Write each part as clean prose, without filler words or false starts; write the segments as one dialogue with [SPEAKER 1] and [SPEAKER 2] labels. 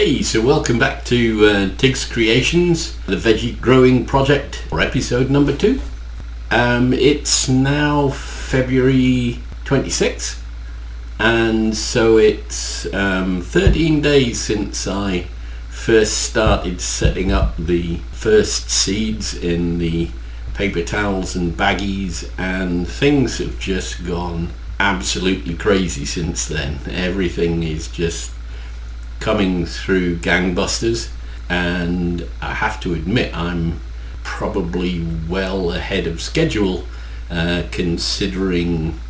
[SPEAKER 1] Okay, so welcome back to Tig's Creations, the veggie growing project, or episode number 2. It's now February 26th, and so it's 13 days since I first started setting up the first seeds in the paper towels and baggies, and things have just gone absolutely crazy since then. Everything is just coming through gangbusters, and I have to admit I'm probably well ahead of schedule, considering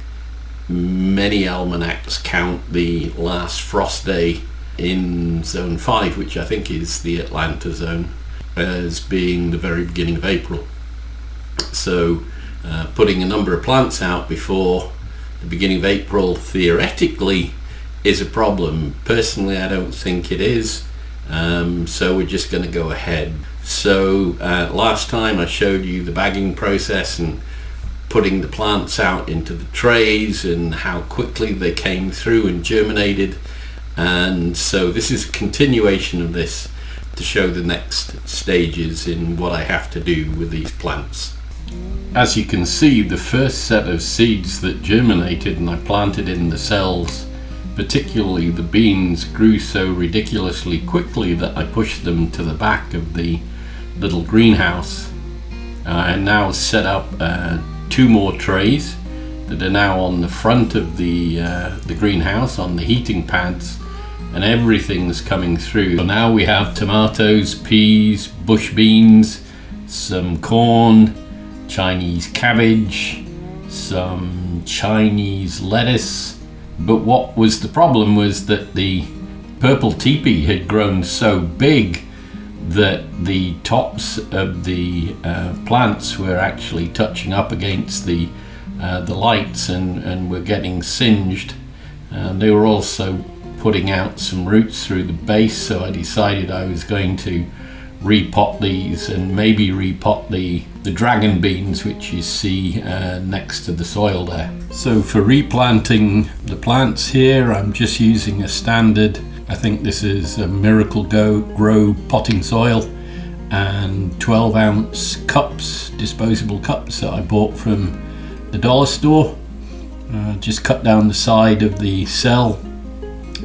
[SPEAKER 1] many almanacs count the last frost day in zone 5, which I think is the Atlanta zone, as being the very beginning of April. So putting a number of plants out before the beginning of April theoretically is a problem. Personally, I don't think it is, so we're just going to go ahead. So last time I showed you the bagging process and putting the plants out into the trays and how quickly they came through and germinated, and so this is a continuation of this to show the next stages in what I have to do with these plants. As you can see, the first set of seeds that germinated and I planted in the cells, particularly the beans, grew so ridiculously quickly that I pushed them to the back of the little greenhouse. I now set up 2 more trays that are now on the front of the greenhouse on the heating pads, and everything's coming through. So now we have tomatoes, peas, bush beans, some corn, Chinese cabbage, some Chinese lettuce. But what was the problem was that the purple teepee had grown so big that the tops of the plants were actually touching up against the lights and were getting singed. They were also putting out some roots through the base, so I decided I was going to repot these and maybe repot the dragon beans, which you see next to the soil there. So for replanting the plants here, I'm just using a standard, I think this is a Miracle Grow potting soil, and 12-ounce cups, disposable cups that I bought from the dollar store. Just cut down the side of the cell,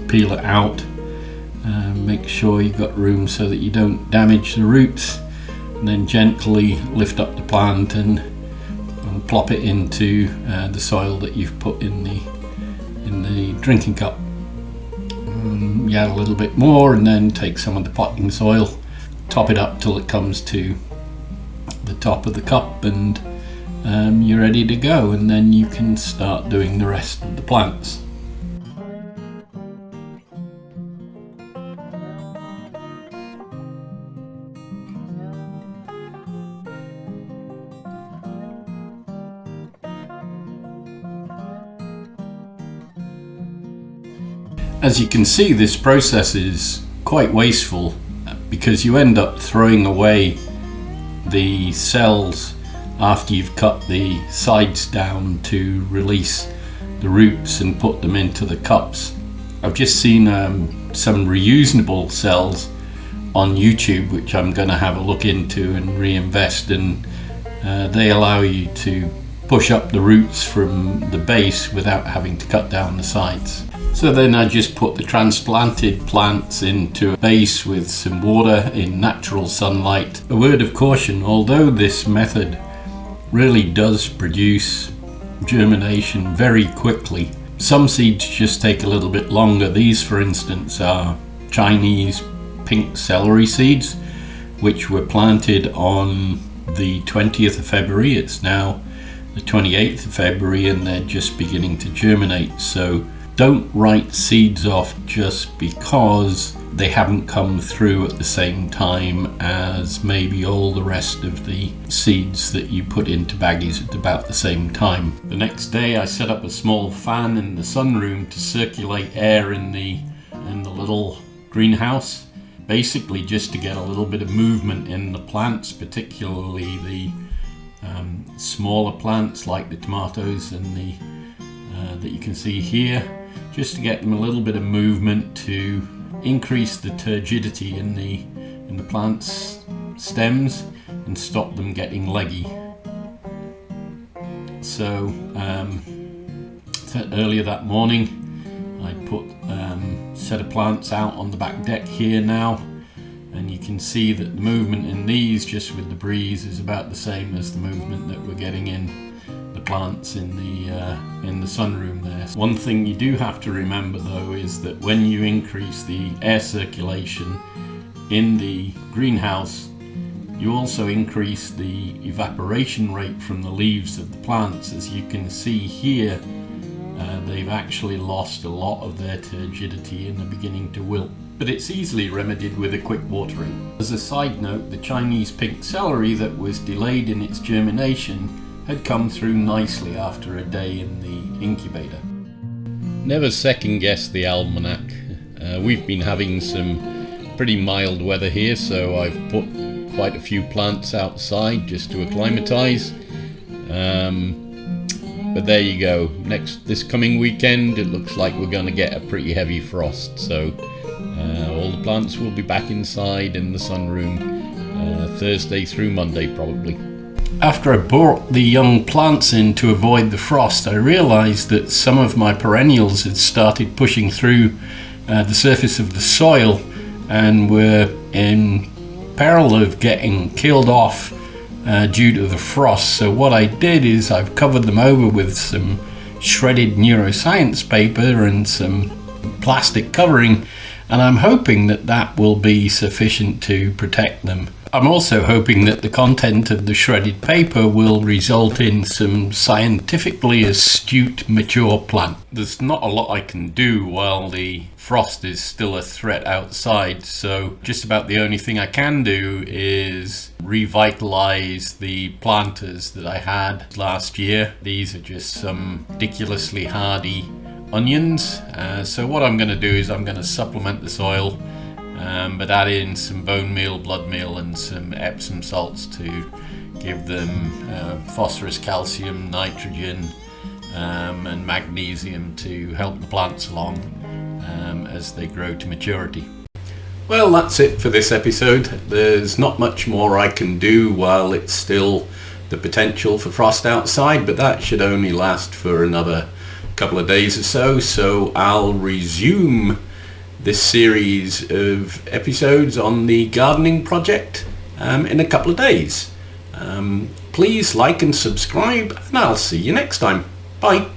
[SPEAKER 1] peel it out, make sure you've got room so that you don't damage the roots, and then gently lift up the plant and plop it into the soil that you've put in the drinking cup. Add a little bit more, and then take some of the potting soil, top it up till it comes to the top of the cup, and you're ready to go, and then you can start doing the rest of the plants. As you can see, this process is quite wasteful because you end up throwing away the cells after you've cut the sides down to release the roots and put them into the cups. I've just seen some reusable cells on YouTube, which I'm going to have a look into and reinvest in. They allow you to push up the roots from the base without having to cut down the sides. So then I just put the transplanted plants into a base with some water in natural sunlight. A word of caution, although this method really does produce germination very quickly, some seeds just take a little bit longer. These, for instance, are Chinese pink celery seeds, which were planted on the 20th of February. It's now the 28th of February and they're just beginning to germinate. So don't write seeds off just because they haven't come through at the same time as maybe all the rest of the seeds that you put into baggies at about the same time. The next day I set up a small fan in the sunroom to circulate air in the little greenhouse, basically just to get a little bit of movement in the plants, particularly the smaller plants like the tomatoes and that you can see here, just to get them a little bit of movement to increase the turgidity in the plant's stems and stop them getting leggy. So earlier that morning I put a set of plants out on the back deck here now, and you can see that the movement in these, just with the breeze, is about the same as the movement that we're getting in the plants in the sunroom there. One thing you do have to remember though is that when you increase the air circulation in the greenhouse, you also increase the evaporation rate from the leaves of the plants. As you can see here, they've actually lost a lot of their turgidity and are beginning to wilt. But it's easily remedied with a quick watering. As a side note, the Chinese pink celery that was delayed in its germination had come through nicely after a day in the incubator. Never second guess the almanac. We've been having some pretty mild weather here, so I've put quite a few plants outside just to acclimatise. But there you go. This coming weekend, it looks like we're going to get a pretty heavy frost. So all the plants will be back inside in the sunroom Thursday through Monday probably. After I brought the young plants in to avoid the frost, I realised that some of my perennials had started pushing through the surface of the soil and were in peril of getting killed off due to the frost. So what I did is I've covered them over with some shredded neuroscience paper and some plastic covering, and I'm hoping that that will be sufficient to protect them. I'm also hoping that the content of the shredded paper will result in some scientifically astute mature plant. There's not a lot I can do while the frost is still a threat outside, so just about the only thing I can do is revitalize the planters that I had last year. These are just some ridiculously hardy onions. So what I'm going to do is I'm going to supplement the soil, but add in some bone meal, blood meal and some Epsom salts to give them phosphorus, calcium, nitrogen and magnesium to help the plants along as they grow to maturity. Well, that's it for this episode. There's not much more I can do while it's still the potential for frost outside, but that should only last for another couple of days or so. So I'll resume this series of episodes on the gardening project in a couple of days. Please like and subscribe, and I'll see you next time. Bye.